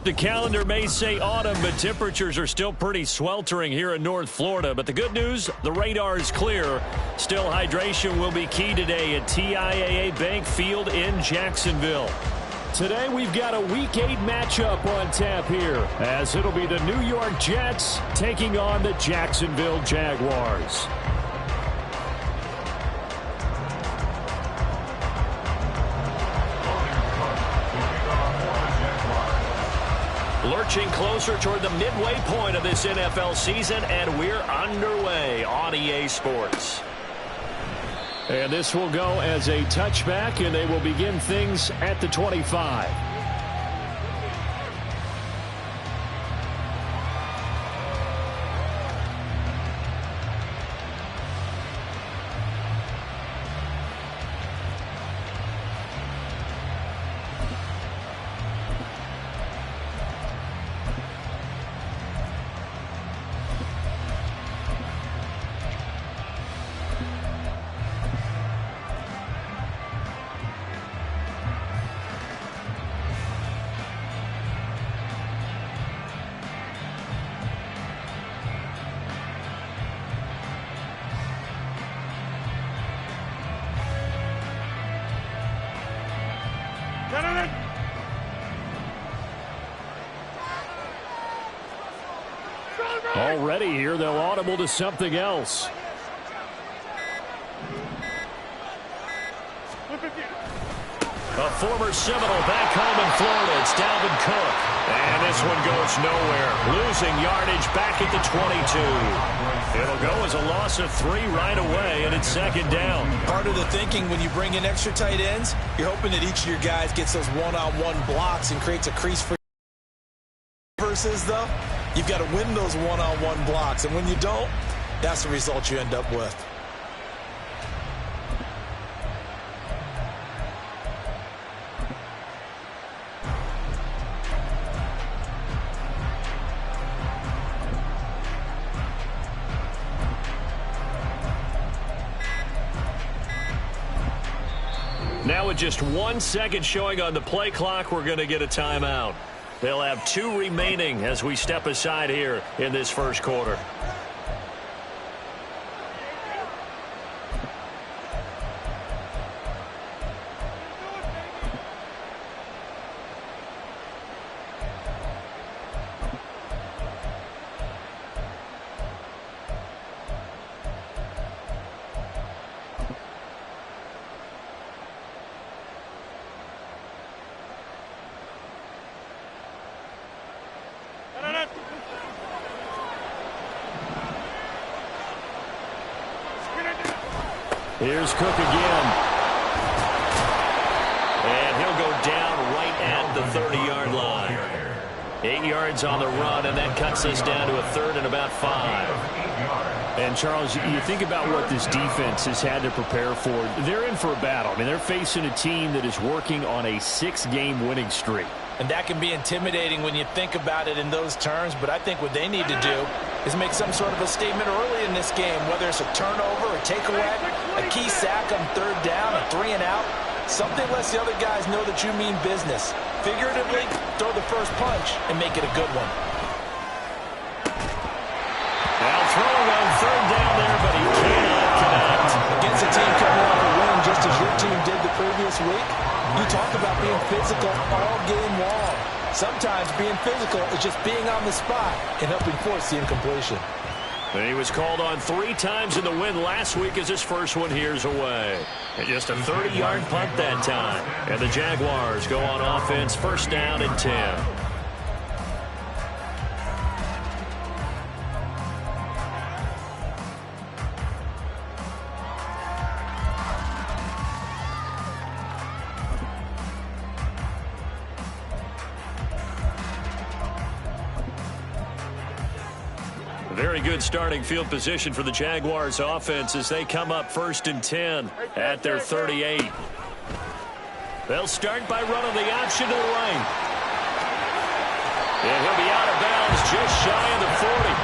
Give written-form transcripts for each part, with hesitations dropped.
The calendar may say autumn, but temperatures are still pretty sweltering here in North Florida. But the good news, the radar is clear. Still, hydration will be key today at TIAA Bank Field in Jacksonville. Today, we've got a Week 8 matchup on tap here, as it'll be the New York Jets taking on the Jacksonville Jaguars. Lurching closer toward the midway point of this NFL season, and we're underway on EA Sports. And this will go as a touchback, and they will begin things at the 25. Already here, they'll audible to something else. A former Seminole back home in Florida. It's Dalvin Cook. And this one goes nowhere. Losing yardage back at the 22. It'll go as a loss of 3 right away, and it's second down. Part of the thinking when you bring in extra tight ends, you're hoping that each of your guys gets those one-on-one blocks and creates a crease for versus, though, you've got to win those one-on-one blocks. And when you don't, that's the result you end up with. Now with just 1 second showing on the play clock, we're going to get a timeout. They'll have 2 remaining as we step aside here in this first quarter. Here's Cook again. And he'll go down right at the 30-yard line. 8 yards on the run, and that cuts us down to a third and about 5. And, Charles, you think about what this defense has had to prepare for. They're in for a battle. I mean, they're facing a team that is working on a 6-game winning streak. And that can be intimidating when you think about it in those terms, but I think what they need to do is make some sort of a statement early in this game, whether it's a turnover, a takeaway, a key sack on 3rd down, a 3-and-out. Something lets the other guys know that you mean business. Figuratively, throw the first punch and make it a good one. Now throwing on 3rd down there, but he cannot connect. Against a team coming off a win just as your team did the previous week, you talk about being physical all game long. Sometimes being physical is just being on the spot and helping force the incompletion. And he was called on 3 times in the win last week as his first one here's away. And just a 30-yard punt that time. And the Jaguars go on offense, 1st down and 10. Very good starting field position for the Jaguars offense as they come up 1st and 10 at their 38. They'll start by running the option to the right. And he'll be out of bounds just shy of the 40.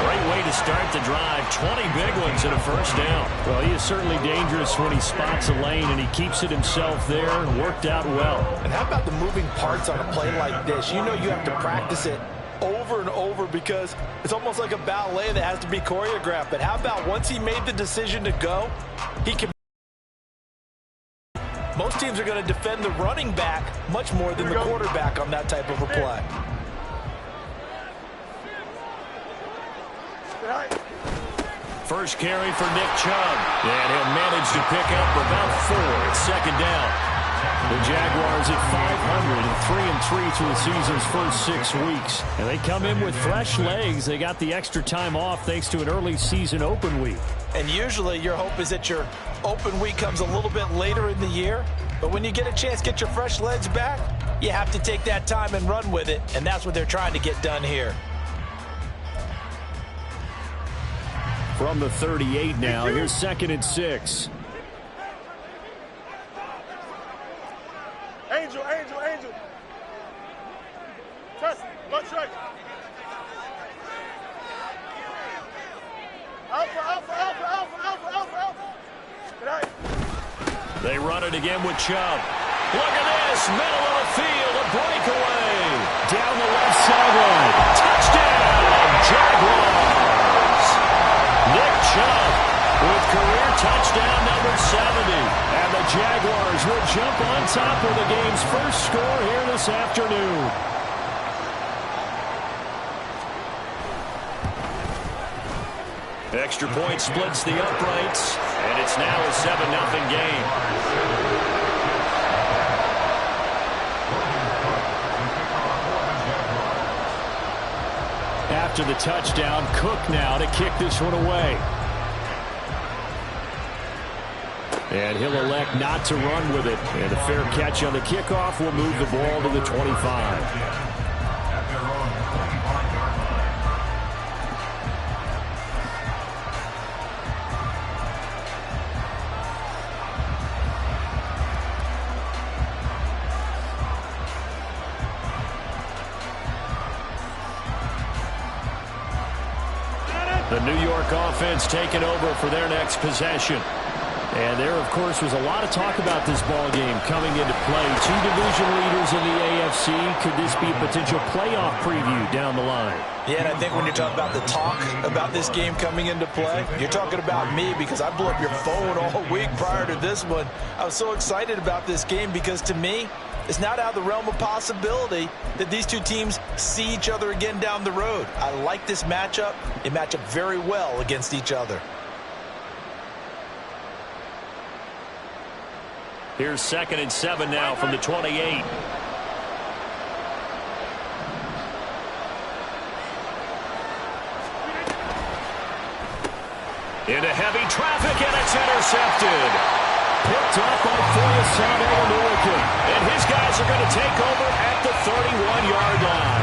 Great way way to start the drive. 20 big ones and a first down. Well, he is certainly dangerous when he spots a lane, and he keeps it himself there. Worked out well. And how about the moving parts on a play like this? You know you have to practice it over and over because it's almost like a ballet that has to be choreographed. But how about once he made the decision to go, he can... Most teams are going to defend the running back much more than the quarterback on that type of a play. First carry for Nick Chubb. And he'll manage to pick up about 4. It's second down. The Jaguars at 500 and 3-3 through the season's first 6 weeks. And they come in with fresh legs. They got the extra time off thanks to an early season open week. And usually your hope is that your open week comes a little bit later in the year. But when you get a chance to get your fresh legs back, you have to take that time and run with it. And that's what they're trying to get done here. From the 38 now, here's 2nd and 6. Angel. Test. One strike. Alpha. They run it again with Chubb. Look at this. Middle of the field. A breakaway. Down the left sideline. Touchdown, Jaguars. Nick Chubb with career touchdown number 70. And the Jaguars will jump on top of the game's first score here this afternoon. Extra point splits the uprights, and it's now a 7-0 game. After the touchdown, Cook now to kick this one away. And he'll elect not to run with it. And a fair catch on the kickoff will move the ball to the 25. The New York offense taking over for their next possession. And there, of course, was a lot of talk about this ball game coming into play. 2 division leaders in the AFC. Could this be a potential playoff preview down the line? Yeah, and I think when you're talking about the talk about this game coming into play, you're talking about me because I blew up your phone all week prior to this one. I was so excited about this game because, to me, it's not out of the realm of possibility that these two teams see each other again down the road. I like this matchup. They match up very well against each other. Here's 2nd and 7 now from the 28. Into heavy traffic, and it's intercepted. Picked up by Foyesade Oluwaseun. And his guys are going to take over at the 31-yard line.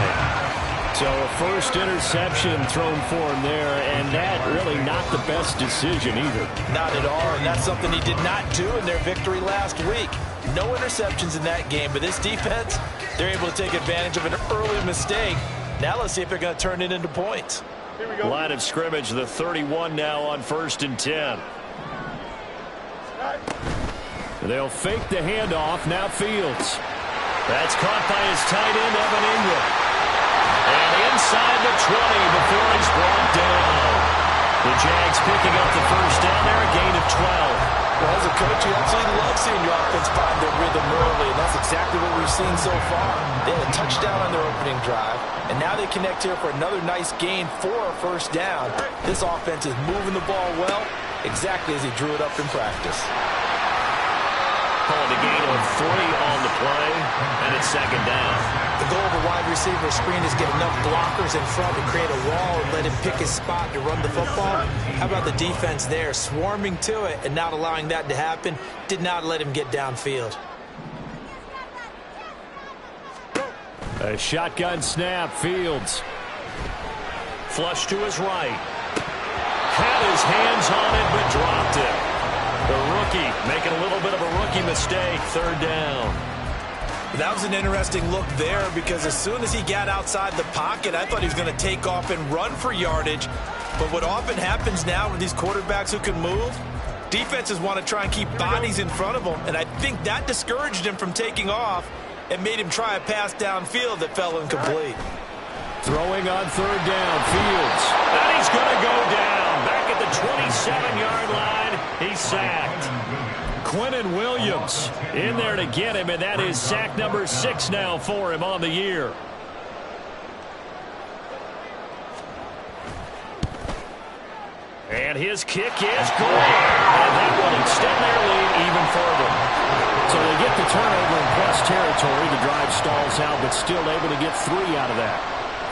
So a first interception thrown for him there, and that really not the best decision either. Not at all, and that's something he did not do in their victory last week. No interceptions in that game, but this defense, they're able to take advantage of an early mistake. Now let's see if they're going to turn it into points. Here we go. Line of scrimmage, the 31 now on 1st and 10. They'll fake the handoff. Now Fields. That's caught by his tight end, Evan Ingram. And inside the 20 before he's brought down. The Jags picking up the first down there, a gain of 12. Well, as a coach, you absolutely love seeing your offense find their rhythm early, and that's exactly what we've seen so far. They had a touchdown on their opening drive, and now they connect here for another nice gain for a first down. This offense is moving the ball well, exactly as he drew it up in practice. Calling a gain of 3 on the play, and it's 2nd down. The goal of a wide receiver screen is get enough blockers in front to create a wall and let him pick his spot to run the football. How about the defense there, swarming to it and not allowing that to happen? Did not let him get downfield. A shotgun snap, Fields. Flush to his right. Had his hands on it, but dropped it. The rookie making a little bit of a rookie mistake, 3rd down. That was an interesting look there because as soon as he got outside the pocket, I thought he was going to take off and run for yardage. But what often happens now with these quarterbacks who can move, defenses want to try and keep bodies in front of them, and I think that discouraged him from taking off and made him try a pass downfield that fell incomplete. Throwing on third down, Fields. And he's going to go down. Back at the 27-yard line, he's sacked. Quentin Williams in there to get him, and that is sack number 6 now for him on the year. And his kick is good. And that will extend their lead even further. So they get the turnover in plus territory. The drive stalls out, but still able to get 3 out of that.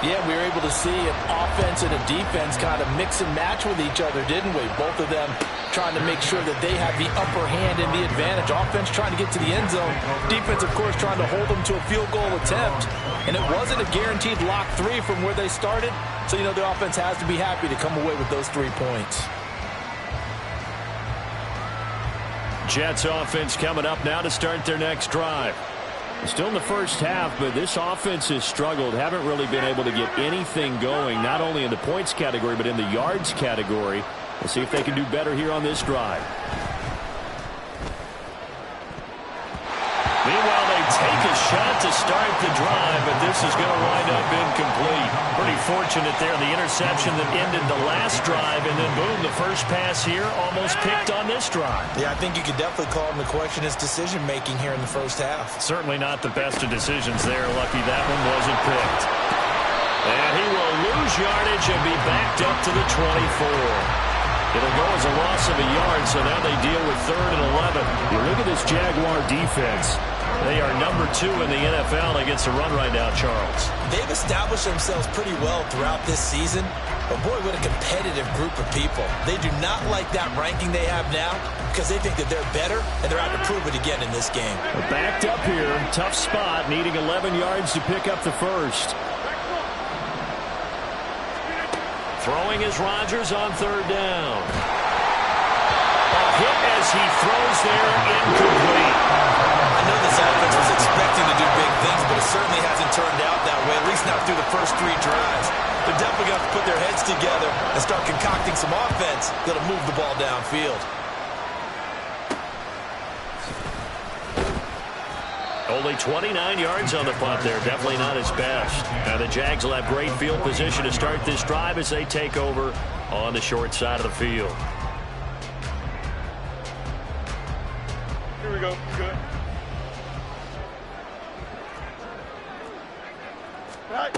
Yeah, we were able to see an offense and a defense kind of mix and match with each other, didn't we? Both of them trying to make sure that they have the upper hand and the advantage. Offense trying to get to the end zone. Defense, of course, trying to hold them to a field goal attempt. And it wasn't a guaranteed lock 3 from where they started. So, the offense has to be happy to come away with those 3 points. Jets offense coming up now to start their next drive. Still in the first half, but this offense has struggled. Haven't really been able to get anything going, not only in the points category, but in the yards category. We'll see if they can do better here on this drive. Meanwhile, they take a shot to start the drive, but this is going to wind up incomplete. Pretty fortunate there. The interception that ended the last drive, and then boom, the first pass here almost picked on this drive. Yeah, I think you could definitely call him to question his decision-making here in the first half. Certainly not the best of decisions there. Lucky that one wasn't picked. And he will lose yardage and be backed up to the 24. It'll go as a loss of a yard, so now they deal with 3rd and 11. You look at this Jaguar defense. They are number 2 in the NFL against the run right now, Charles. They've established themselves pretty well throughout this season, but boy, what a competitive group of people. They do not like that ranking they have now because they think that they're better, and they're out to prove it again in this game. Backed up here, tough spot, needing 11 yards to pick up the first. Throwing is Rodgers on 3rd down. A hit as he throws there, incomplete. I know this offense was expecting to do big things, but it certainly hasn't turned out that way, at least not through the first 3 drives. They're definitely going to have to put their heads together and start concocting some offense that'll move the ball downfield. Only 29 yards on the punt there. Definitely not his best. Now the Jags will have great field position to start this drive as they take over on the short side of the field. Here we go. Good. Right.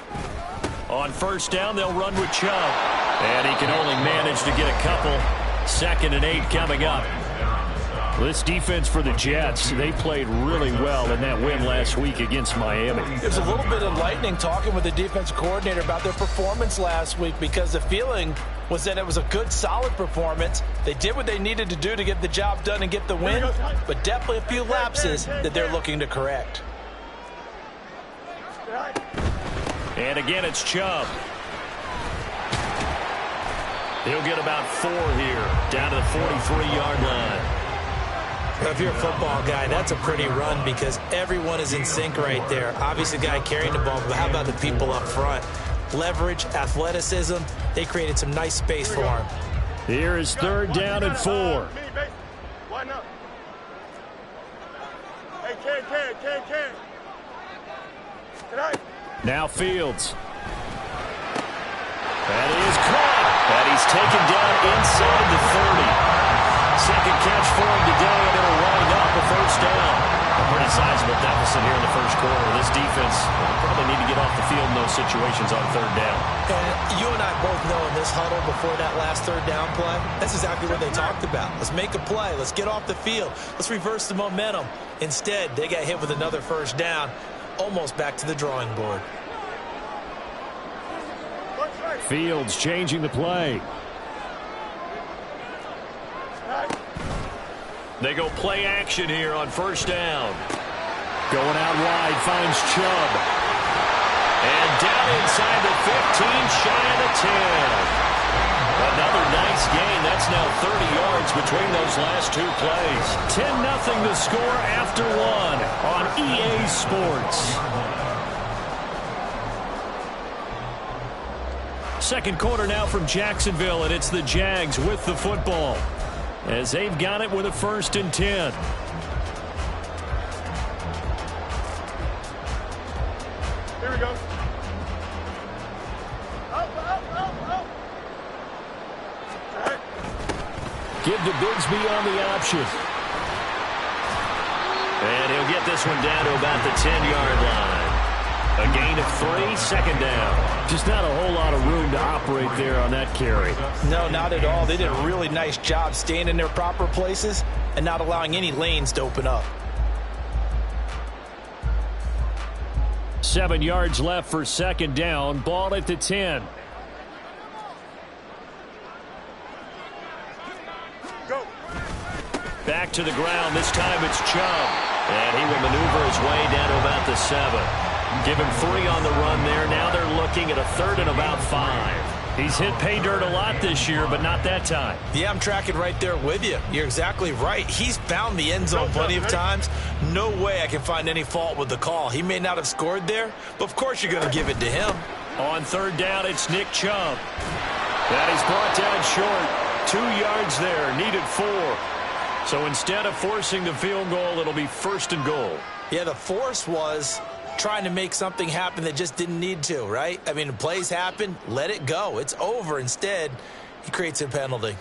On 1st down, they'll run with Chubb. And he can only manage to get a couple. 2nd and 8 coming up. This defense for the Jets, they played really well in that win last week against Miami. It was a little bit enlightening talking with the defensive coordinator about their performance last week because the feeling was that it was a good, solid performance. They did what they needed to do to get the job done and get the win, but definitely a few lapses that they're looking to correct. And again, it's Chubb. He'll get about 4 here, down to the 43-yard line. If you're a football guy, that's a pretty run because everyone is in sync right there. Obviously, the guy carrying the ball, but how about the people up front? Leverage, athleticism, they created some nice space for him. Here is 3rd down and 4. Line up. Hey, Ken. Tonight. Now Fields. That is caught. And he's taken down inside the 30. Second catch for him today, and it'll wind up a 1st down. A pretty sizable deficit here in the 1st quarter. This defense will probably need to get off the field in those situations on 3rd down. And you and I both know in this huddle before that last 3rd down play, that's exactly what they talked about. Let's make a play. Let's get off the field. Let's reverse the momentum. Instead, they got hit with another 1st down, almost back to the drawing board. Fields changing the play. They go play action here on 1st down. Going out wide, finds Chubb. And down inside the 15, shy of the 10. Another nice gain. That's now 30 yards between those last two plays. 10-0 the score after one on EA Sports. Second quarter now from Jacksonville, and it's the Jags with the football as they've got it with a 1st and 10. Here we go. Up. All right. Give to Bigsby on the option. And he'll get this one down to about the 10-yard line. A gain of 3, second down. Just not a whole lot of room to operate there on that carry. No, not at all. They did a really nice job staying in their proper places and not allowing any lanes to open up. 7 yards left for second down. Ball at the 10. Go. Back to the ground. This time it's Chubb. And he will maneuver his way down to about the 7. Give him 3 on the run there. Now they're looking at a 3rd and about 5. He's hit pay dirt a lot this year, but not that time. Yeah, I'm tracking right there with you. You're exactly right. He's found the end zone plenty of times. No way I can find any fault with the call. He may not have scored there, but of course you're going to give it to him. On 3rd down, it's Nick Chubb. That he's brought down short. 2 yards there, needed 4. So instead of forcing the field goal, it'll be 1st and goal. Yeah, the force was trying to make something happen that just didn't need to, right? I mean, plays happen, let it go. It's over. Instead, he creates a penalty.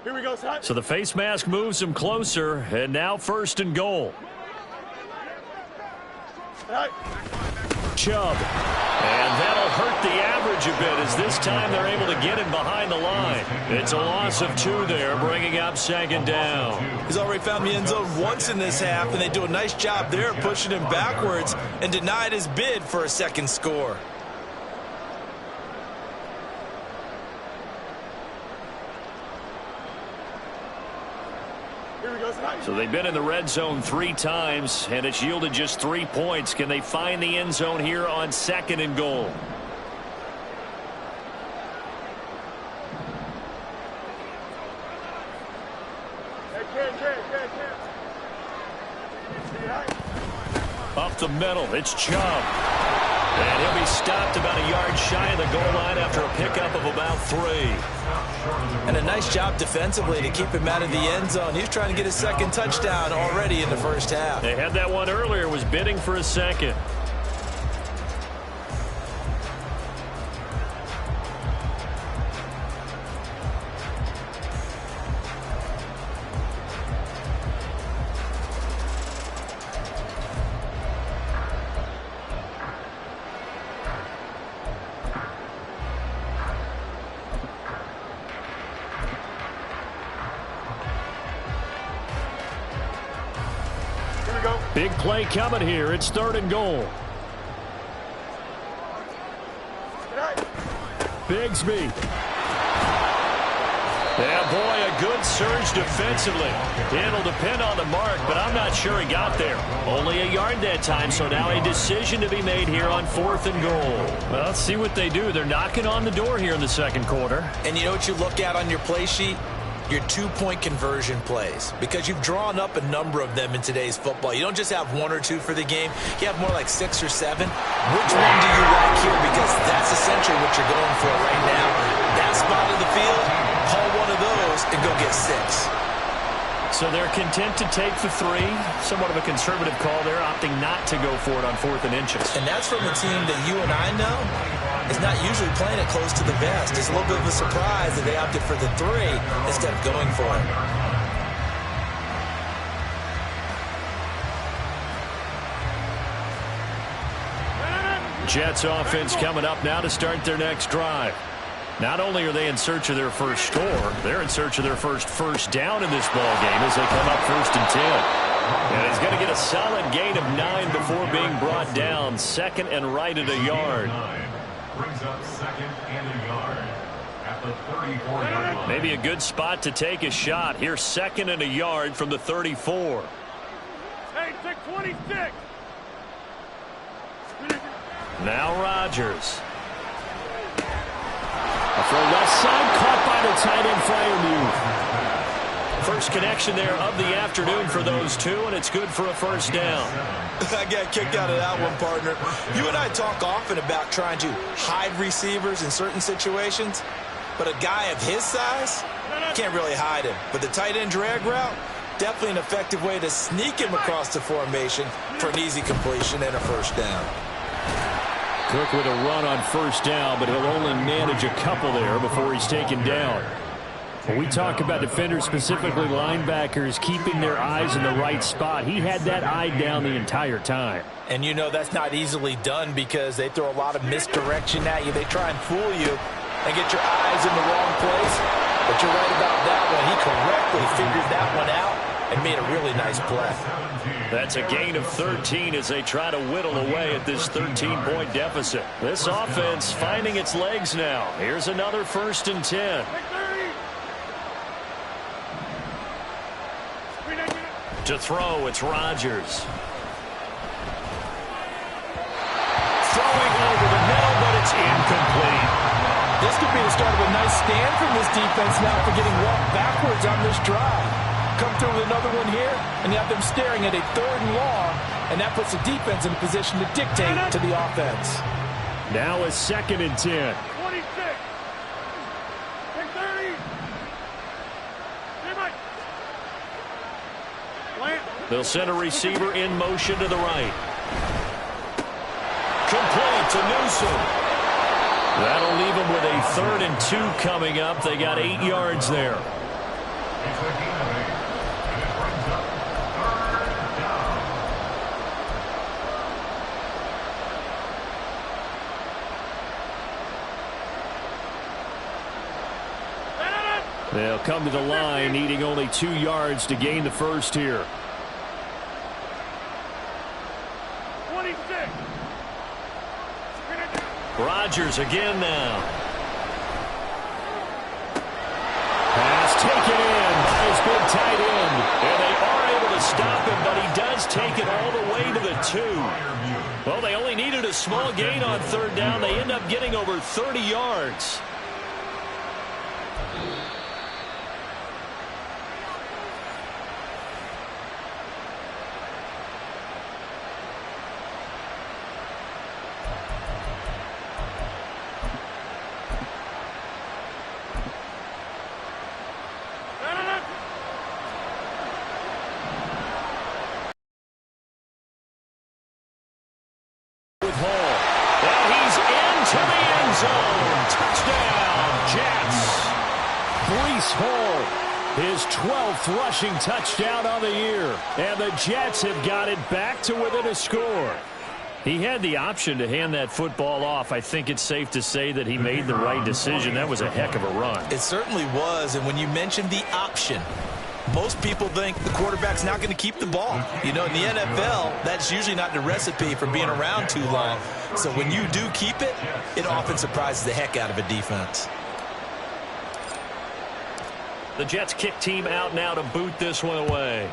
Here we go, son. So the face mask moves him closer, and now 1st and goal. All right. Chubb. And that'll hurt the average a bit as this time they're able to get him behind the line. It's a loss of 2 there, bringing up 2nd down. He's already found the end zone once in this half, and they do a nice job there pushing him backwards and denied his bid for a 2nd score. Here we go, son. So they've been in the red zone 3 times, and it's yielded just 3 points. Can they find the end zone here on 2nd and goal? Up the middle, it's Chubb. And he'll be stopped about a yard shy of the goal line after a pickup of about 3. And a nice job defensively to keep him out of the end zone. He's trying to get his 2nd touchdown already in the 1st half. They had that one earlier, was bidding for a 2nd. Big play coming here. It's 3rd and goal. Bigsby. Yeah, boy, a good surge defensively. It'll depend on the mark, but I'm not sure he got there. Only a yard that time, so now a decision to be made here on 4th and goal. Well, let's see what they do. They're knocking on the door here in the 2nd quarter. And you know what you look at on your play sheet? Your 2-point conversion plays, because you've drawn up a number of them in today's football. You don't just have 1 or 2 for the game. You have more like 6 or 7. Which one do you like here? Because that's essentially what you're going for right now. That spot of the field, call one of those and go get 6. So they're content to take the 3. Somewhat of a conservative call there, opting not to go for it on 4th and inches. And that's from a team that you and I know is not usually playing it close to the vest. It's a little bit of a surprise that they opted for the 3 instead of going for it. Jets offense coming up now to start their next drive. Not only are they in search of their first score, they're in search of their first down in this ball game as they come up 1st and 10. And he's going to get a solid gain of 9 before being brought down. 2nd and right at a yard. Brings up 2nd and a yard at the 34-yard line. Maybe a good spot to take a shot. Here's 2nd and a yard from the 34. 26. Now Rodgers. From left side, caught by the tight end Freiermuth. First connection there of the afternoon for those two, and it's good for a first down. I got kicked out of that one, partner. You and I talk often about trying to hide receivers in certain situations, but a guy of his size can't really hide him. But the tight end drag route, definitely an effective way to sneak him across the formation for an easy completion and a first down. Cook with a run on first down, but he'll only manage a couple there before he's taken down. When we talk about defenders, specifically linebackers, keeping their eyes in the right spot, he had that eye down the entire time. And you know that's not easily done because they throw a lot of misdirection at you. They try and fool you and get your eyes in the wrong place. But you're right about that one. He correctly figured that one out and made a really nice play. That's a gain of 13 as they try to whittle away at this 13-point deficit. This offense finding its legs now. Here's another 1st and 10. To throw, it's Rodgers. Throwing over the middle, but it's incomplete. This could be the start of a nice stand from this defense now for getting walked backwards on this drive. Come through with another one here, and you have them staring at a 3rd and long, and that puts the defense in a position to dictate to the offense. Now a 2nd and 10. 26. 30. They'll send a receiver in motion to the right. Complete to Newsom. That'll leave them with a 3rd and 2 coming up. They got 8 yards there. They'll come to the line, needing only 2 yards to gain the first here. 26. Rodgers again now. Pass taken in by his big tight end. And they are able to stop him, but he does take it all the way to the 2. Well, they only needed a small gain on 3rd down. They end up getting over 30 yards. His 12th rushing touchdown on the year. And the Jets have got it back to within a score. He had the option to hand that football off. I think it's safe to say that he made the right decision. That was a heck of a run. It certainly was. And when you mentioned the option, most people think the quarterback's not going to keep the ball. You know, in the NFL, that's usually not the recipe for being around too long. So when you do keep it, it often surprises the heck out of a defense. The Jets kick team out now to boot this one away.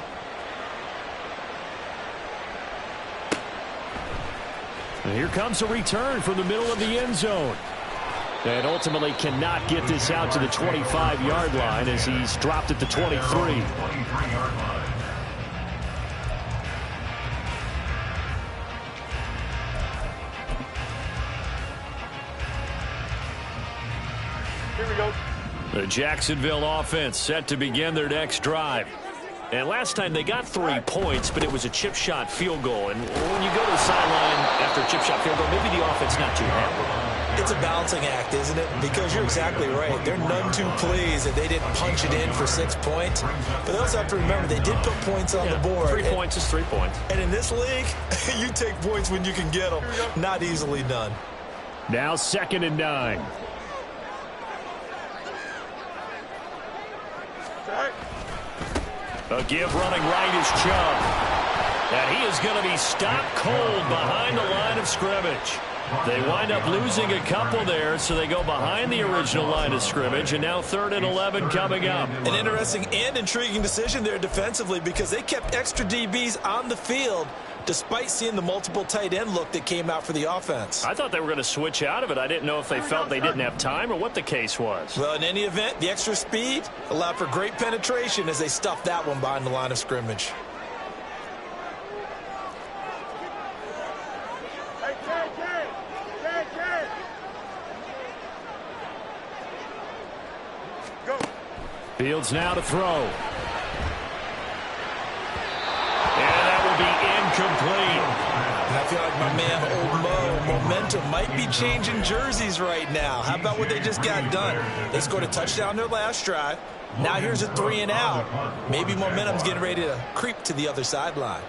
And here comes a return from the middle of the end zone. And ultimately cannot get this out to the 25-yard line as he's dropped at the 23. Here we go. The Jacksonville offense set to begin their next drive. And last time they got 3 points, but it was a chip shot field goal. And when you go to the sideline after a chip shot field goal, maybe the offense not too happy. It's a balancing act, isn't it? Because you're exactly right. They're none too pleased that they didn't punch it in for 6 points. But they also have to remember they did put points on the board. 3 points is 3 points. And in this league, you take points when you can get them. Not easily done. Now 2nd and 9. A give running right is Chubb. And he is going to be stopped cold behind the line of scrimmage. They wind up losing a couple there, so they go behind the original line of scrimmage, and now 3rd and 11 coming up. An interesting and intriguing decision there defensively because they kept extra DBs on the field despite seeing the multiple tight end look that came out for the offense. I thought they were going to switch out of it. I didn't know if they felt they didn't have time or what the case was. Well, in any event, the extra speed allowed for great penetration as they stuffed that one behind the line of scrimmage. Fields now to throw. And that will be incomplete. And I feel like my man, Old Mo, momentum might be changing jerseys right now. How about what they just got done? They scored a touchdown their last drive. Now here's a 3 and out. Maybe momentum's getting ready to creep to the other sideline.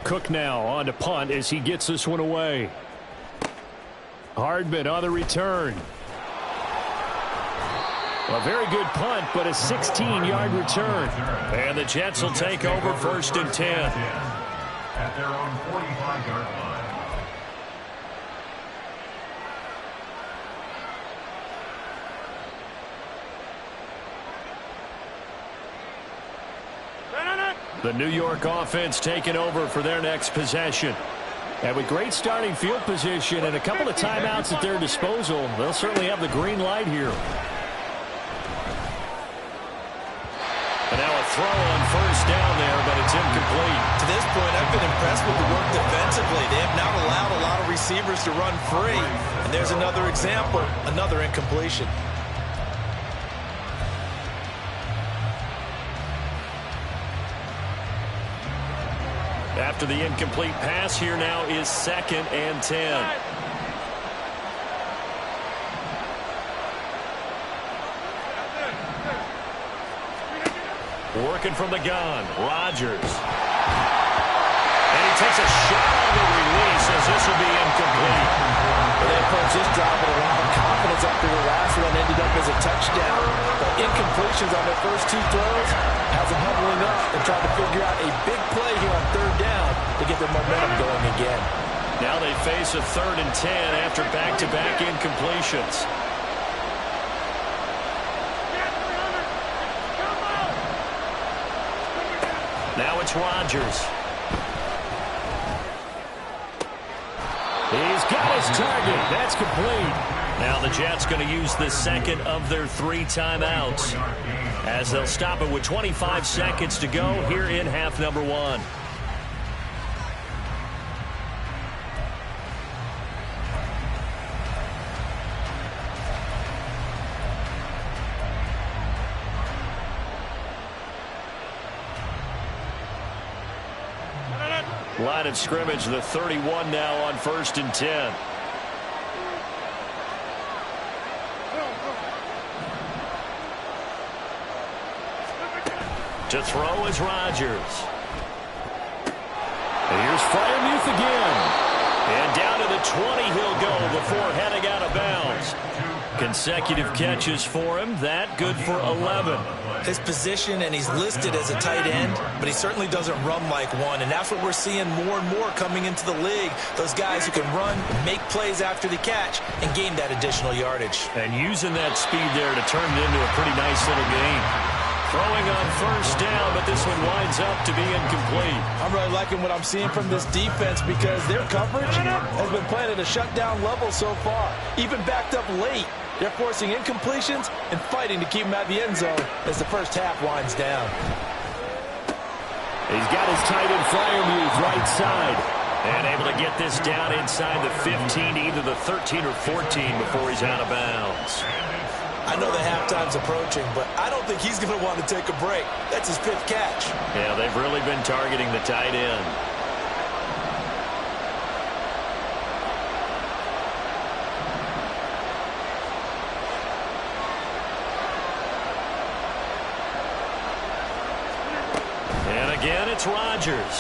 Cook now on to punt as he gets this one away. Hardman on the return. A very good punt, but a 16-yard return. And the Jets will take over 1st and 10. At their own 45-yard line. The New York offense taking over for their next possession. And with great starting field position and a couple of timeouts at their disposal, they'll certainly have the green light here. And now a throw on 1st down there, but it's incomplete. To this point, I've been impressed with the work defensively. They have not allowed a lot of receivers to run free. And there's another example, another incompletion. After the incomplete pass, here now is 2nd and 10. Working from the gun, Rodgers. And he takes a shot on the release as this will be incomplete. They approached this drive with a lot of confidence after the last one ended up as a touchdown. But incompletions on their first 2 throws has them huddling up and trying to figure out a big play here on 3rd down to get their momentum going again. Now they face a 3rd and 10 after back-to-back incompletions. Now it's Rodgers. He's got his target. That's complete. Now the Jets going to use the 2nd of their 3 timeouts as they'll stop it with 25 seconds to go here in half number 1. Line of scrimmage, the 31 now on 1st and 10. To throw is Rodgers. And here's Freiermuth again. And down to the 20 he'll go before heading out of bounds. Consecutive catches for him. That good for 11. His position, and he's listed as a tight end, but he certainly doesn't run like one, and that's what we're seeing more and more coming into the league. Those guys who can run, make plays after the catch, and gain that additional yardage. And using that speed there to turn it into a pretty nice little game. Throwing on 1st down, but this one winds up to be incomplete. I'm really liking what I'm seeing from this defense because their coverage has been playing at a shutdown level so far, even backed up late. They're forcing incompletions and fighting to keep them at the end zone as the first half winds down. He's got his tight end Freiermuth right side. And able to get this down inside the 15, either the 13 or 14 before he's out of bounds. I know the halftime's approaching, but I don't think he's going to want to take a break. That's his 5th catch. Yeah, they've really been targeting the tight end. Again, it's Rodgers.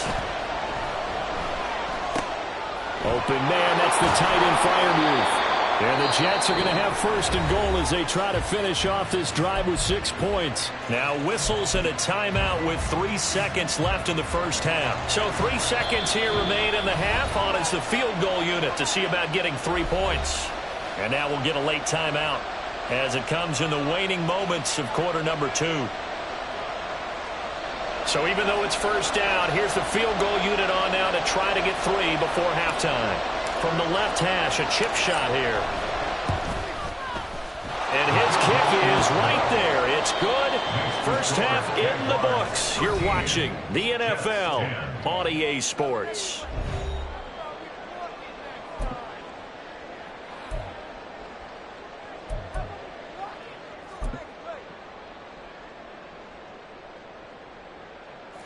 Open man, that's the tight end Freiermuth. And the Jets are going to have first and goal as they try to finish off this drive with 6 points. Now whistles and a timeout with 3 seconds left in the first half. So 3 seconds here remain in the half. On is the field goal unit to see about getting 3 points. And now we'll get a late timeout as it comes in the waning moments of quarter number 2. So even though it's first down, here's the field goal unit on now to try to get 3 before halftime. From the left hash, a chip shot here. And his kick is right there. It's good. First half in the books. You're watching the NFL on EA Sports.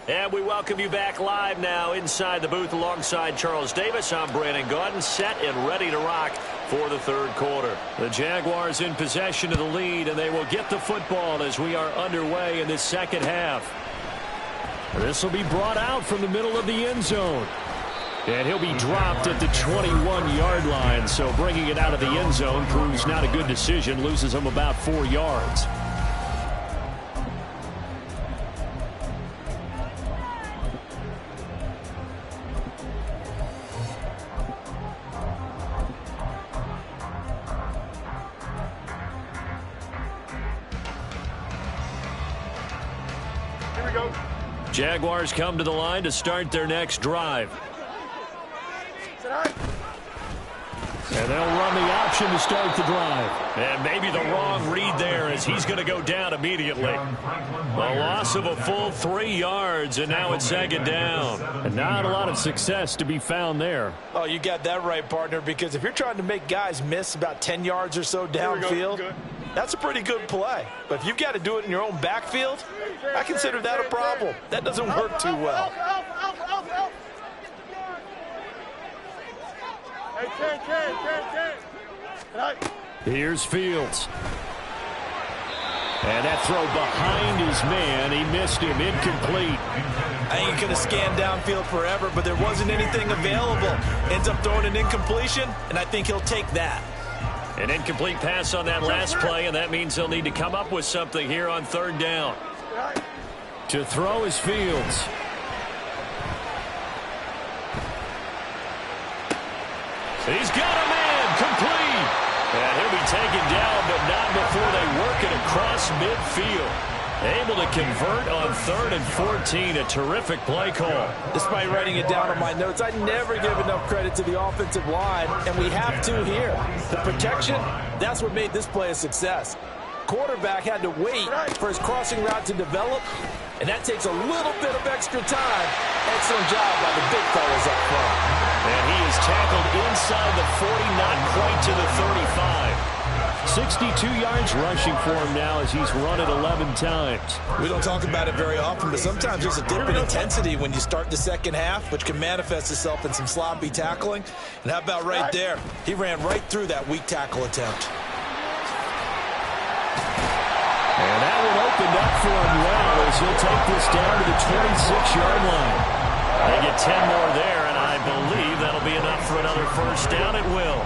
And we welcome you back live now inside the booth alongside Charles Davis. I'm Brandon Gaudin, set and ready to rock for the third quarter. The Jaguars in possession of the lead, and they will get the football as we are underway in this second half. This will be brought out from the middle of the end zone. And he'll be dropped at the 21-yard line, so bringing it out of the end zone proves not a good decision, loses him about 4 yards. Jaguars come to the line to start their next drive. And they'll run the option to start the drive. And maybe the wrong read there as he's going to go down immediately. A loss of a full 3 yards, and now it's second down. And not a lot of success to be found there. Oh, you got that right, partner, because if you're trying to make guys miss about 10 yards or so downfield, that's a pretty good play. But if you've got to do it in your own backfield, I consider that a problem. That doesn't work too well. Here's Fields. And that throw behind his man. He missed him. Incomplete. I ain't going to scan downfield forever, but there wasn't anything available. Ends up throwing an incompletion, and I think he'll take that. An incomplete pass on that last play, and that means they'll need to come up with something here on third down. To throw is Fields. He's got a man, complete. And he'll be taken down, but not before they work it across midfield. Able to convert on 3rd and 14. A terrific play call. Despite writing it down on my notes, I never give enough credit to the offensive line, and we have to here. The protection, that's what made this play a success. Quarterback had to wait for his crossing route to develop, and that takes a little bit of extra time. Excellent job by the big fellas up front. And he is tackled inside the 40, not quite to the 35. 62 yards rushing for him now as he's run it 11 times. We don't talk about it very often, but sometimes there's a dip in intensity when you start the second half, which can manifest itself in some sloppy tackling. And how about right there? He ran right through that weak tackle attempt. And that one opened up for him well as he'll take this down to the 26-yard line. They get 10 more there, and I believe that'll be enough for another first down. It will.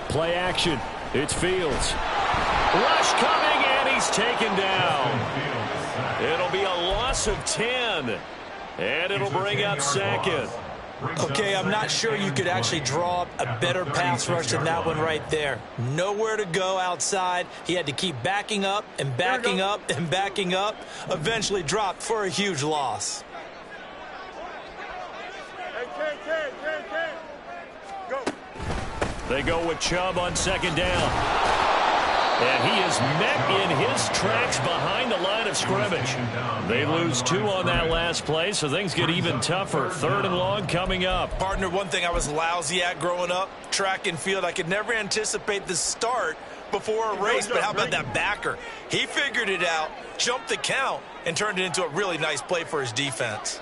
Play action. It's Fields. Rush coming, and he's taken down. It'll be a loss of 10, and it'll bring up second. Okay, I'm not sure you could actually draw up a better pass rush than that one right there. Nowhere to go outside. He had to keep backing up and backing up and backing up. Eventually dropped for a huge loss. They go with Chubb on second down. And he is met in his tracks behind the line of scrimmage. They lose 2 on that last play, so things get even tougher. 3rd and long coming up. Partner, one thing I was lousy at growing up, track and field, I could never anticipate the start before a race, but how about that backer? He figured it out, jumped the count, and turned it into a really nice play for his defense.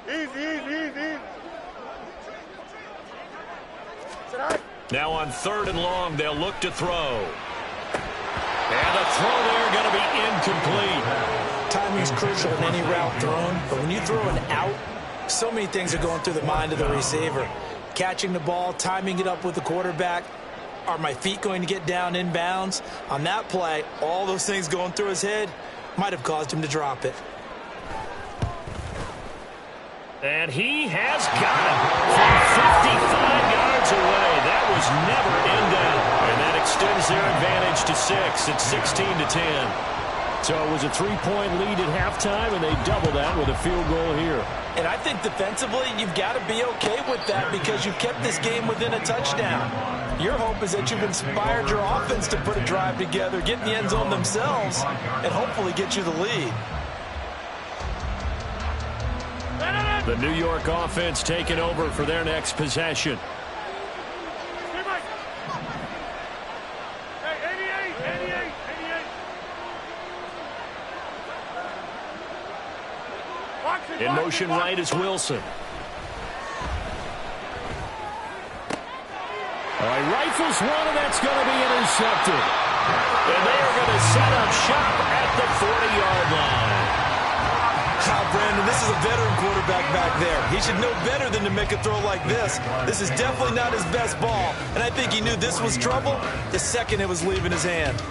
Easy. Now on 3rd and long, they'll look to throw. And the throw there going to be incomplete. Timing is crucial in any route thrown, but when you throw an out, so many things are going through the mind of the receiver. Catching the ball, timing it up with the quarterback. Are my feet going to get down inbounds? On that play, all those things going through his head might have caused him to drop it. And he has got it from 55 yards away. That was never in doubt. And that extends their advantage to 6. It's 16-10. So it was a 3-point lead at halftime, and they double that with a field goal here. And I think defensively, you've got to be okay with that because you've kept this game within a touchdown. Your hope is that you've inspired your offense to put a drive together, get in the end zone themselves, and hopefully get you the lead. The New York offense taking over for their next possession. In motion right is Wilson. He rifles one, and that's going to be intercepted. And they are going to set up shop at the 40-yard line. Brandon, this is a veteran quarterback back there. He should know better than to make a throw like this. This is definitely not his best ball, and I think he knew this was trouble the second it was leaving his hand.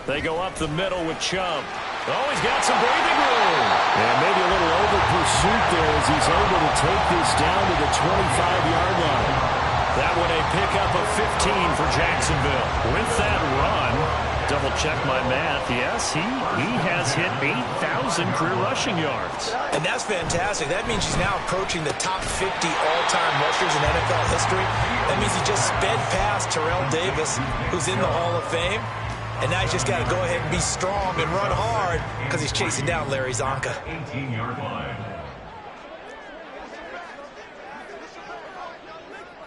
They go up the middle with Chubb. Oh, he's got some breathing room. And maybe a little over pursuit there as he's able to take this down to the 25-yard line. That one a pickup of 15 for Jacksonville. With that run, double check my math. Yes, he has hit 8,000 career rushing yards. And that's fantastic. That means he's now approaching the top 50 all-time rushers in NFL history. That means he just sped past Terrell Davis, who's in the Hall of Fame. And now he's just got to go ahead and be strong and run hard because he's chasing down Larry Zonka. 18-yard line.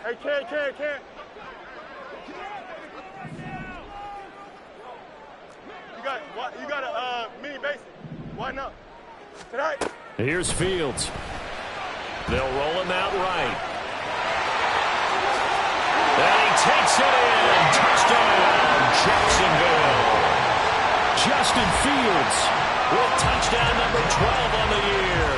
Hey, Ken. You got a mini basic. Why not? Tonight. Here's Fields. They'll roll him out right. And he takes it in. Touchdown, Jacksonville. Justin Fields with touchdown number 12 on the year.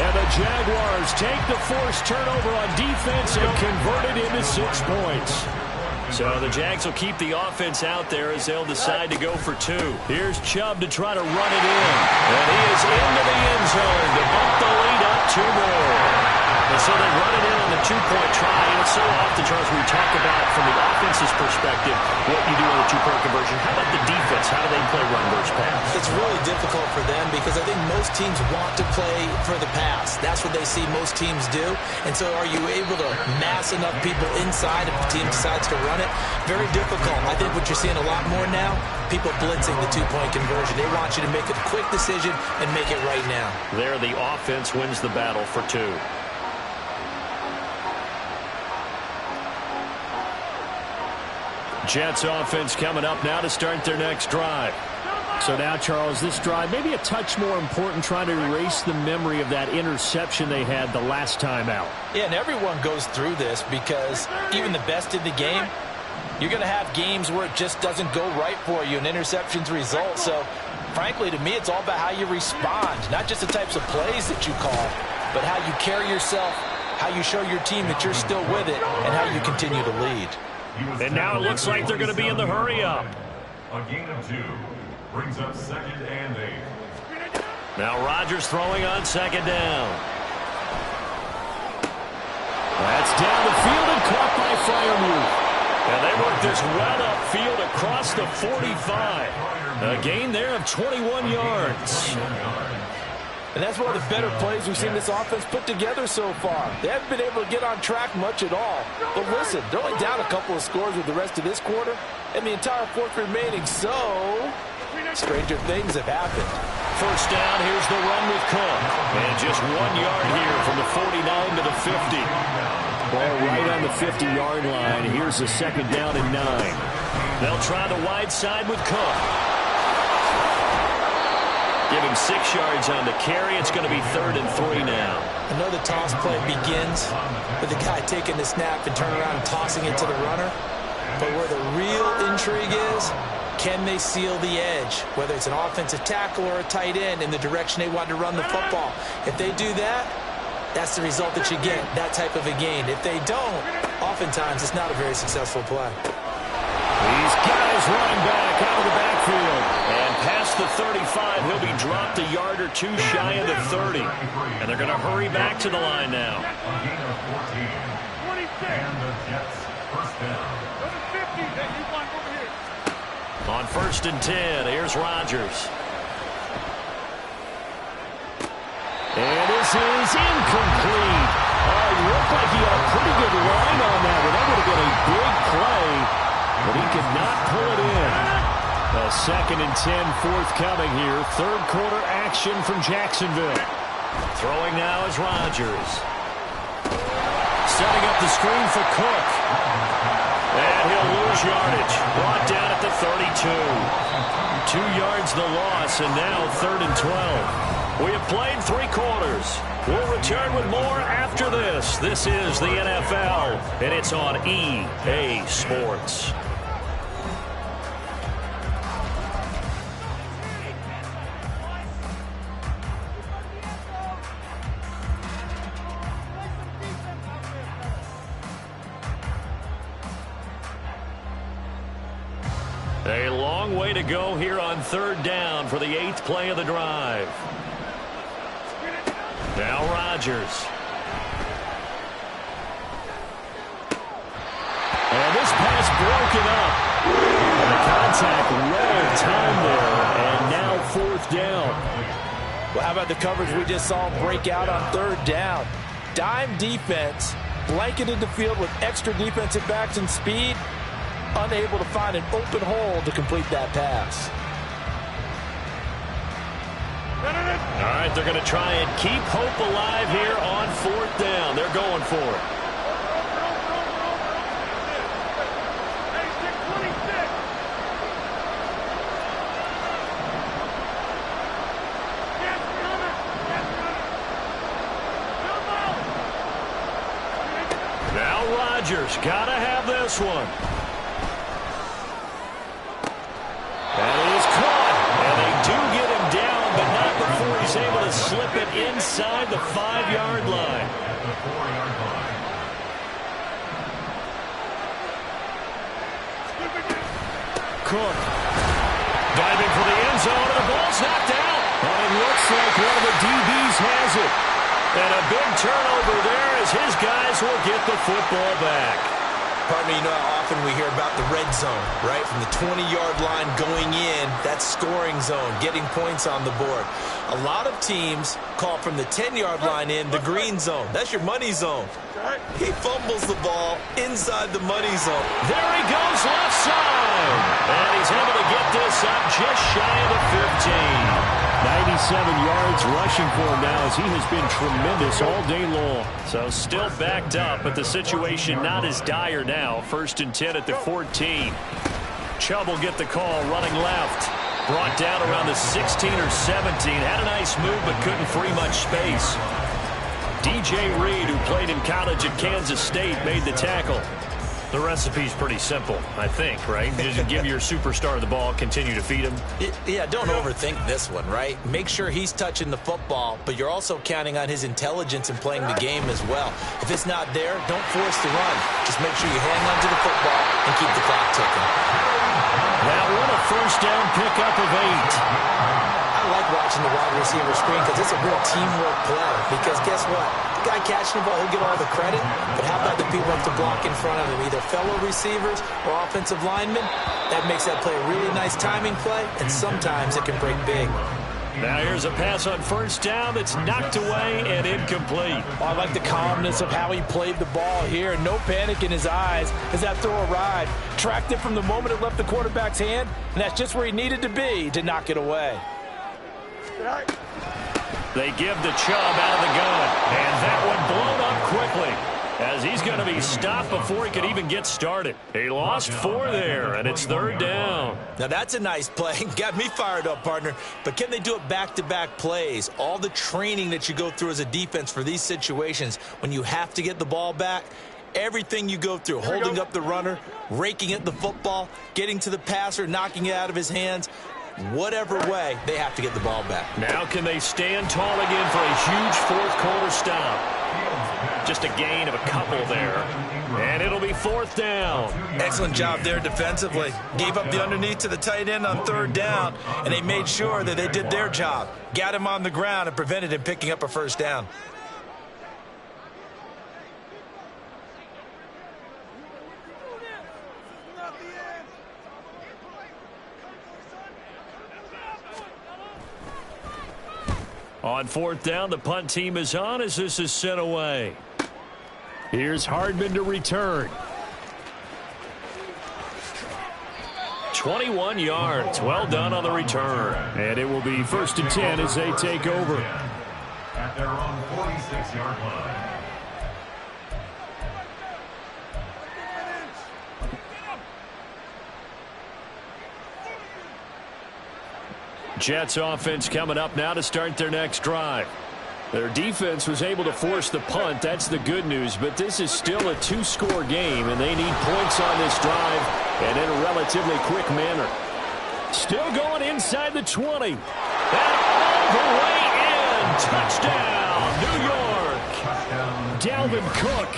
And the Jaguars take the forced turnover on defense and convert it into 6 points. So the Jags will keep the offense out there as they'll decide to go for 2. Here's Chubb to try to run it in. And he is into the end zone to bump the lead up 2 more. And so they run it in on the 2-point try. And it's so often, Charles, we talk about from the offense's perspective what you do on the 2-point conversion. How about the defense? How do they play run versus pass? It's really difficult for them because I think most teams want to play for the pass. That's what they see most teams do. And so are you able to mass enough people inside if the team decides to run it? Very difficult. I think what you're seeing a lot more now, people blitzing the 2-point conversion. They want you to make a quick decision and make it right now. There, the offense wins the battle for 2. Jets offense coming up now to start their next drive. So now, Charles, this drive maybe a touch more important, trying to erase the memory of that interception they had the last time out. Yeah, and everyone goes through this because even the best in the game, you're going to have games where it just doesn't go right for you and interceptions result. So, frankly, to me, it's all about how you respond, not just the types of plays that you call, but how you carry yourself, how you show your team that you're still with it, and how you continue to lead. And now it looks like they're going to be in the hurry-up. A gain of 2 brings up 2nd and 8. Now Rodgers throwing on 2nd down. That's down the field and caught by Freiermuth. And they work this well upfield across the 45. A gain there of 21 yards. And that's one of the better plays we've seen this offense put together so far. They haven't been able to get on track much at all. But listen, they're only down a couple of scores with the rest of this quarter and the entire 4th remaining. So, stranger things have happened. First down, here's the run with Cook. And just 1 yard here from the 49 to the 50. Ball right on the 50-yard line. Here's the 2nd down and 9. They'll try the wide side with Cook. Give him 6 yards on the carry. It's going to be 3rd and 3 now. I know the toss play begins with the guy taking the snap and turning around and tossing it to the runner. But where the real intrigue is, can they seal the edge, whether it's an offensive tackle or a tight end, in the direction they want to run the football? If they do that, that's the result that you get, that type of a gain. If they don't, oftentimes it's not a very successful play. He's got his running back out of the backfield. And past the 35, he'll be dropped a yard or 2 shy of the 30. And they're going to hurry back to the line now. And the Jets first down. On 1st and 10, here's Rodgers. And this is incomplete. Oh, he looked like he had a pretty good line on that one. That would have been a big play, but he could not pull it in. A 2nd and 10 forthcoming here. 3rd quarter action from Jacksonville. Throwing now is Rodgers. Setting up the screen for Cook. And he'll lose yardage. Brought down at the 32. 2 yards the loss, and now 3rd and 12. We have played 3 quarters. We'll return with more after this. This is the NFL, and it's on EA Sports. A long way to go here on 3rd down for the 8th play of the drive. Now Rodgers. And this pass broken up. And the contact well timed there. And now 4th down. Well, how about the coverage we just saw break out on 3rd down? Dime defense, blanketed the field with extra defensive backs and speed. Unable to find an open hole to complete that pass. All right, they're going to try and keep hope alive here on 4th down. They're going for it. Now Rodgers, got to have this one. And it is caught, and they do get him down, but not before he's able to slip it inside the 5-yard line. At the 4-yard line. Cook diving for the end zone, and the ball's knocked out. And it looks like one of the DBs has it. And a big turnover there as his guys will get the football back. Pardon me, you know how often we hear about the red zone, right? From the 20-yard line going in, that's scoring zone, getting points on the board. A lot of teams call from the 10-yard line in the green zone. That's your money zone. He fumbles the ball inside the money zone. There he goes left side. And he's able to get this up just shy of the 15. 97 yards rushing for him now as he has been tremendous all day long. So still backed up, but the situation not as dire now. 1st and 10 at the 14. Chubb will get the call running left. Brought down around the 16 or 17. Had a nice move but couldn't free much space. DJ Reed, who played in college at Kansas State, made the tackle. The recipe's pretty simple, I think, right? Just give your superstar the ball, continue to feed him. Yeah, don't overthink this one, right? Make sure he's touching the football, but you're also counting on his intelligence in playing the game as well. If it's not there, don't force the run. Just make sure you hang on to the football and keep the clock ticking. Now, what a 1st down pickup of 8. I like watching the wide receiver screen because it's a real teamwork play. Because guess what? The guy catching the ball, he'll get all the credit. But how about the people who have to block in front of him, either fellow receivers or offensive linemen? That makes that play a really nice timing play, and sometimes it can break big. Now here's a pass on 1st down that's knocked away and incomplete. I like the calmness of how he played the ball here. No panic in his eyes as that throw arrived. Tracked it from the moment it left the quarterback's hand, and that's just where he needed to be to knock it away. They give the Chubb out of the gun, and that one blown up quickly. as he's going to be stopped before he could even get started. He lost 4 there, and it's 3rd down. Now, that's a nice play. Got me fired up, partner. But can they do it back-to-back plays? All the training that you go through as a defense for these situations, when you have to get the ball back, everything you go through, holding up the runner, raking at the football, getting to the passer, knocking it out of his hands, whatever way, they have to get the ball back. Now can they stand tall again for a huge 4th quarter stop? Just a gain of a couple there. And it'll be 4th down. Excellent job there defensively. Gave up the underneath to the tight end on 3rd down, and they made sure that they did their job. Got him on the ground and prevented him picking up a 1st down. On 4th down, the punt team is on as this is sent away. Here's Hardman to return. 21 yards. Well done on the return. And it will be 1st and 10 as they take over. At their own 46-yard line. Jets offense coming up now to start their next drive. Their defense was able to force the punt. That's the good news. But this is still a 2-score game, and they need points on this drive and in a relatively quick manner. Still going inside the 20. And all the way in. Touchdown, New York. Dalvin Cook,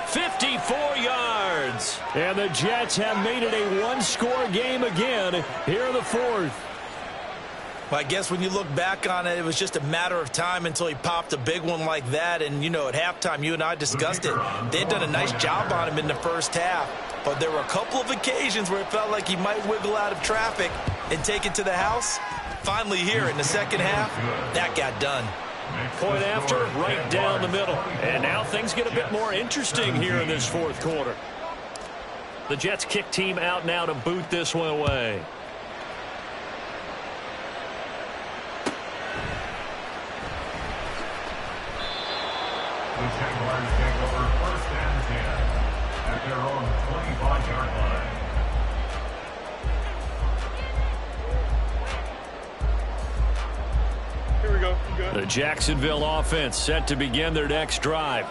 54 yards. And the Jets have made it a 1-score game again here in the 4th. Well, I guess when you look back on it, it was just a matter of time until he popped a big one like that. And, you know, at halftime, you and I discussed it. They'd done a nice job on him in the first half. But there were a couple of occasions where it felt like he might wiggle out of traffic and take it to the house. Finally here in the second half, that got done. Point after, right down the middle. And now things get a bit more interesting here in this 4th quarter. The Jets kick team out now to boot this one away. The Jaguars take over 1st and 10 at their own 25-yard line. Here we go. You good? The Jacksonville offense set to begin their next drive.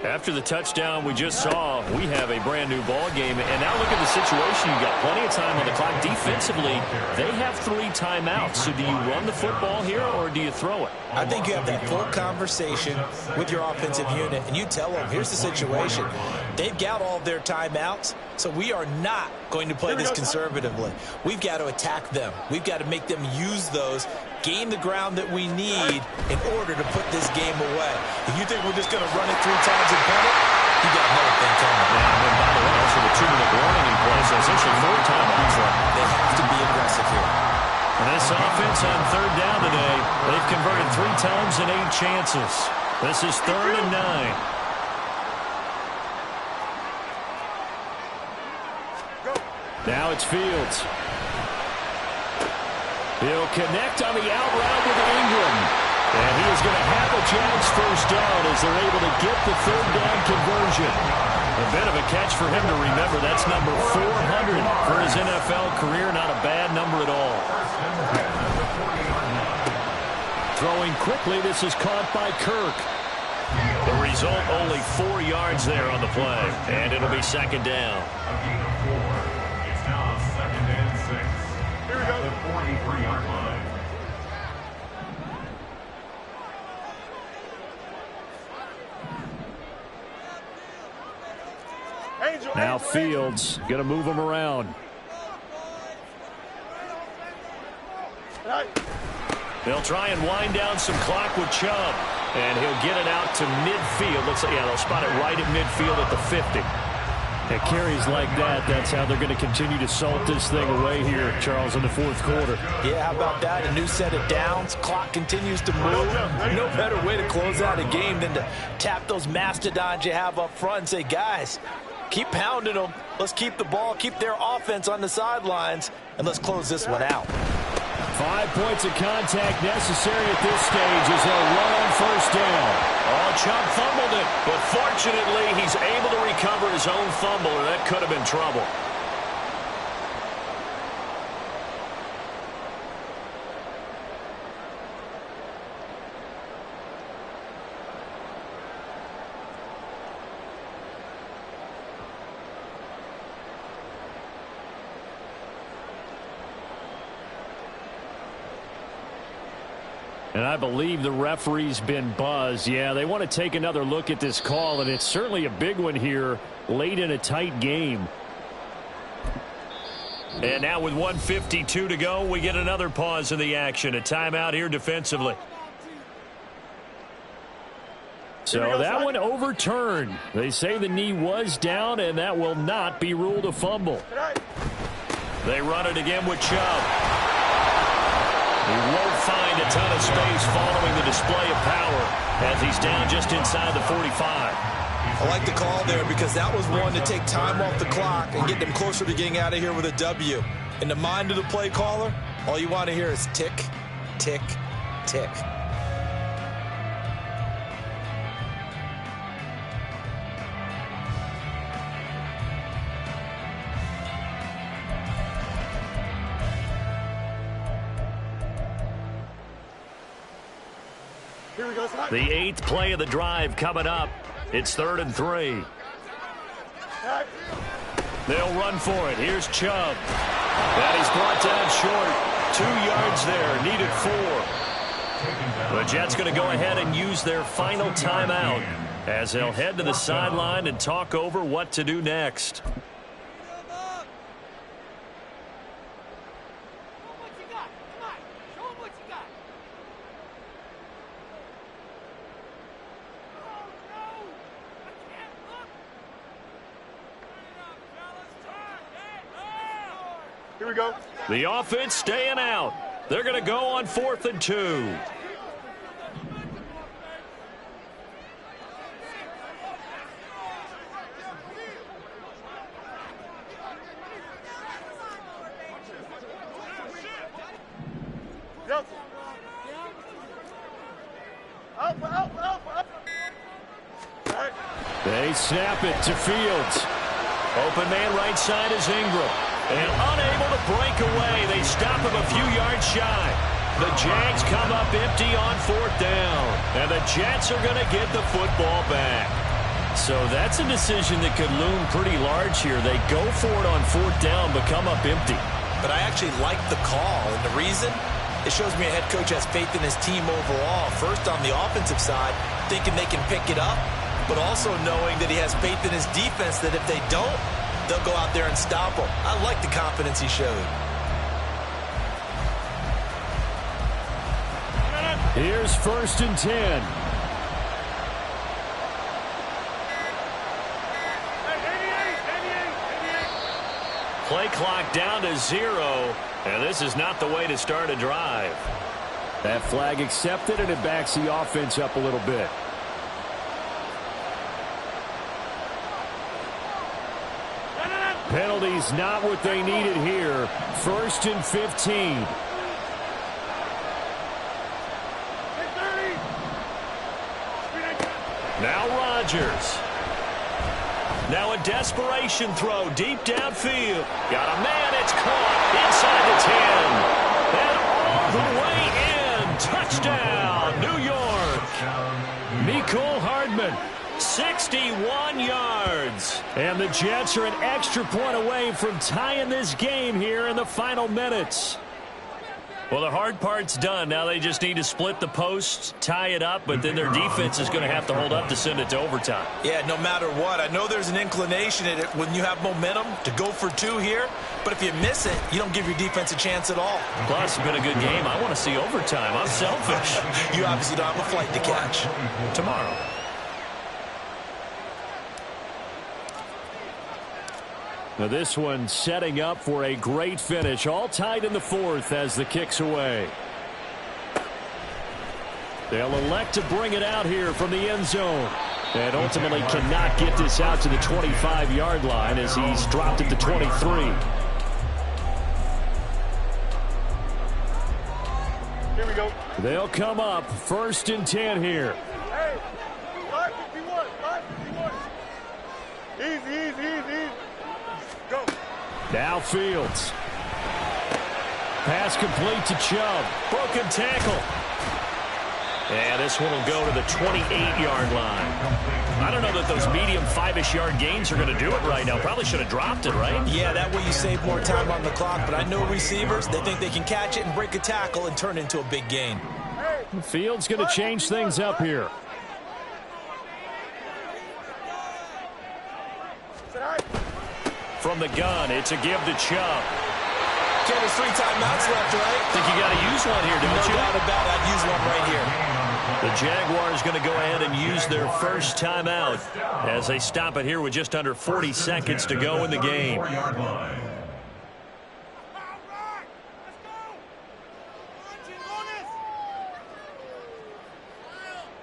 After the touchdown we just saw, we have a brand new ball game. And now look at the situation. You've got plenty of time on the clock. Defensively, they have 3 timeouts. So do you run the football here or do you throw it? I think you have that full conversation with your offensive unit, and you tell them, here's the situation. They've got all of their timeouts, so we are not going to play this conservatively. We've got to attack them. We've got to make them use those, gain the ground that we need in order to put this game away. If you think we're just going to run it 3 times and punt it, you got another thing coming. And then, by the way, also the 2-minute warning in place. So essentially 4 timeouts. They have to be aggressive here. And this offense on 3rd down today, they've converted 3 times in 8 chances. This is 3rd and 9. Now it's Fields. He'll connect on the out route with Ingram. And he is going to have a Jags 1st down as they're able to get the 3rd down conversion. A bit of a catch for him to remember. That's number 400 for his NFL career. Not a bad number at all. Throwing quickly, this is caught by Kirk. The result, only 4 yards there on the play. And it'll be 2nd down. A gain of 4. It's now 2nd and 6. Here we go. The 43-yard line. Now Fields going to move him around. They'll try and wind down some clock with Chubb. And he'll get it out to midfield. Looks like, yeah, they'll spot it right at midfield at the 50. It carries like that. That's how they're going to continue to salt this thing away here, Charles, in the 4th quarter. Yeah, how about that? A new set of downs. Clock continues to move. No better way to close out a game than to tap those mastodons you have up front and say, guys, keep pounding them. Let's keep the ball, keep their offense on the sidelines, and let's close this one out. 5 points of contact necessary at this stage as they'll run on first down. Oh, Chubb fumbled it, but fortunately he's able to recover his own fumble, or that could have been trouble. And I believe the referee's been buzzed. Yeah, they want to take another look at this call, and it's certainly a big one here late in a tight game. And now with 1:52 to go, we get another pause in the action. A timeout here defensively. So that one overturned. They say the knee was down, and that will not be ruled a fumble. They run it again with Chubb. He won't find a ton of space following the display of power as he's down just inside the 45. I like the call there because that was one to take time off the clock and get them closer to getting out of here with a W. In the mind of the play caller, all you want to hear is tick, tick, tick. The 8th play of the drive coming up. It's 3rd and 3. They'll run for it. Here's Chubb. And he's brought down short. 2 yards there. Needed 4. The Jets going to go ahead and use their final timeout as they'll head to the sideline and talk over what to do next. Here we go. The offense staying out. They're going to go on 4th and 2. Yep. Up. Right. They snap it to Fields. Open man right side is Ingram. And unable to break away. They stop him a few yards shy. The Jags come up empty on 4th down. And the Jets are going to get the football back. So that's a decision that could loom pretty large here. They go for it on 4th down, but come up empty. But I actually like the call. And the reason? It shows me a head coach has faith in his team overall. First on the offensive side, thinking they can pick it up. But also knowing that he has faith in his defense that if they don't, they'll go out there and stop him. I like the confidence he showed. Here's 1st and 10. Play clock down to 0, and this is not the way to start a drive. That flag accepted, and it backs the offense up a little bit. Penalties not what they needed here. 1st and 15. Now Rodgers. Now a desperation throw deep downfield. Got a man, it's caught inside the 10. And all the way in. Touchdown, New York. Mecole Hardman. 61 yards. And the Jets are an extra point away from tying this game here in the final minutes. Well, the hard part's done. Now they just need to split the posts, tie it up, but then their defense is going to have to hold up to send it to overtime. Yeah, no matter what. I know there's an inclination in it when you have momentum to go for 2 here, but if you miss it, you don't give your defense a chance at all. Plus, it's been a good game. I want to see overtime. I'm selfish. You obviously don't have a flight to catch. Tomorrow. Now this one setting up for a great finish. All tied in the 4th as the kick's away. They'll elect to bring it out here from the end zone. And ultimately cannot get this out to the 25-yard line as he's dropped at the 23. Here we go. They'll come up 1st and 10 here. Hey, 551, 551. Easy. Go. Now Fields. Pass complete to Chubb. Broken tackle. And this one will go to the 28-yard line. I don't know that those medium 5-ish yard gains are going to do it right now. Probably should have dropped it, right? Yeah, that way you save more time on the clock. But I know receivers, they think they can catch it and break a tackle and turn it into a big gain. Fields going to change things up here. From the gun, it's a give to Chubb. Ken, there's 3 timeouts left, right? Think you got to use one here, don't you? No doubt about it. I'd use one right here. The Jaguars going to go ahead and use their first timeout as they stop it here with just under 40 seconds to go in the game.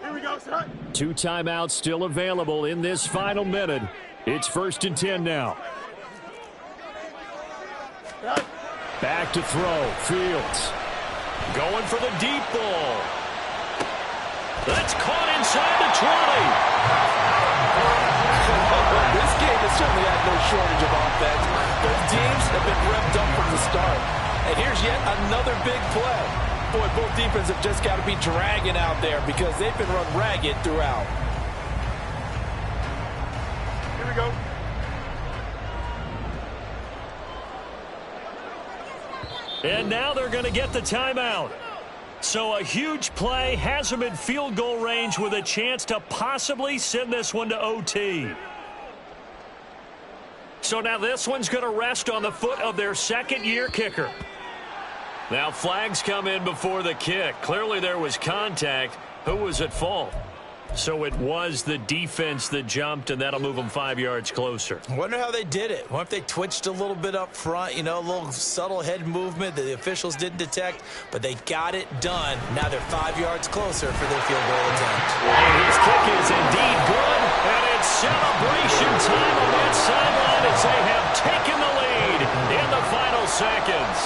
Here we go, son. 2 timeouts still available in this final minute. It's 1st and 10 now. Back to throw. Fields. Going for the deep ball. That's caught inside the 20. This game has certainly had no shortage of offense. Both teams have been revved up from the start. And here's yet another big play. Boy, both defenses have just got to be dragging out there because they've been run ragged throughout. Here we go. And now they're going to get the timeout. So a huge play has them in field goal range with a chance to possibly send this one to OT. So now this one's going to rest on the foot of their second-year kicker. Now flags come in before the kick. Clearly there was contact. Who was at fault? So it was the defense that jumped, and that'll move them 5 yards closer. I wonder how they did it. What if they twitched a little bit up front, you know, a little subtle head movement that the officials didn't detect, but they got it done. Now they're 5 yards closer for their field goal attempt. And his kick is indeed good, and it's celebration time on that sideline as they have taken the lead in the final seconds.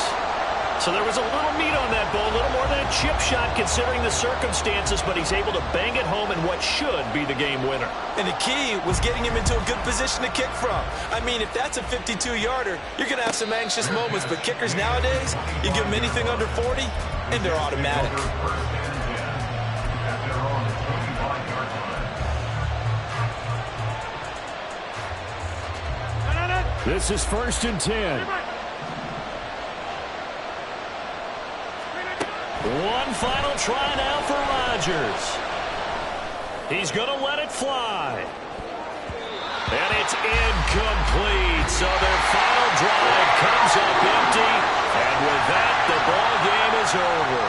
So there was a little meat on that ball, a little more than a chip shot considering the circumstances, but he's able to bang it home in what should be the game winner. And the key was getting him into a good position to kick from. I mean, if that's a 52-yarder, you're going to have some anxious moments, but kickers nowadays, you give them anything under 40, and they're automatic. This is 1st and 10. One final try now for Rodgers. He's going to let it fly. And it's incomplete. So their final drive comes up empty. And with that, the ball game is over.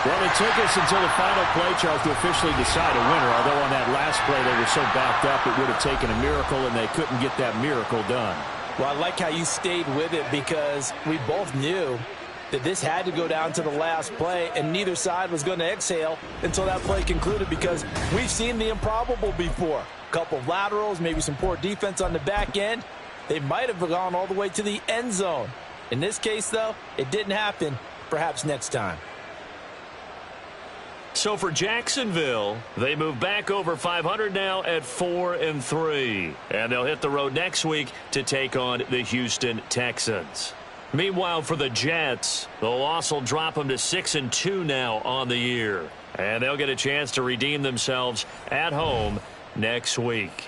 Well, it took us until the final play, Charles, to officially decide a winner. Although on that last play they were so backed up, it would have taken a miracle, and they couldn't get that miracle done. Well, I like how you stayed with it because we both knew that this had to go down to the last play, and neither side was going to exhale until that play concluded because we've seen the improbable before. A couple of laterals, maybe some poor defense on the back end. They might have gone all the way to the end zone. In this case, though, it didn't happen. Perhaps next time. So for Jacksonville, they move back over 500 now at 4-3. And they'll hit the road next week to take on the Houston Texans. Meanwhile, for the Jets, the loss will drop them to 6-2 now on the year. And they'll get a chance to redeem themselves at home next week.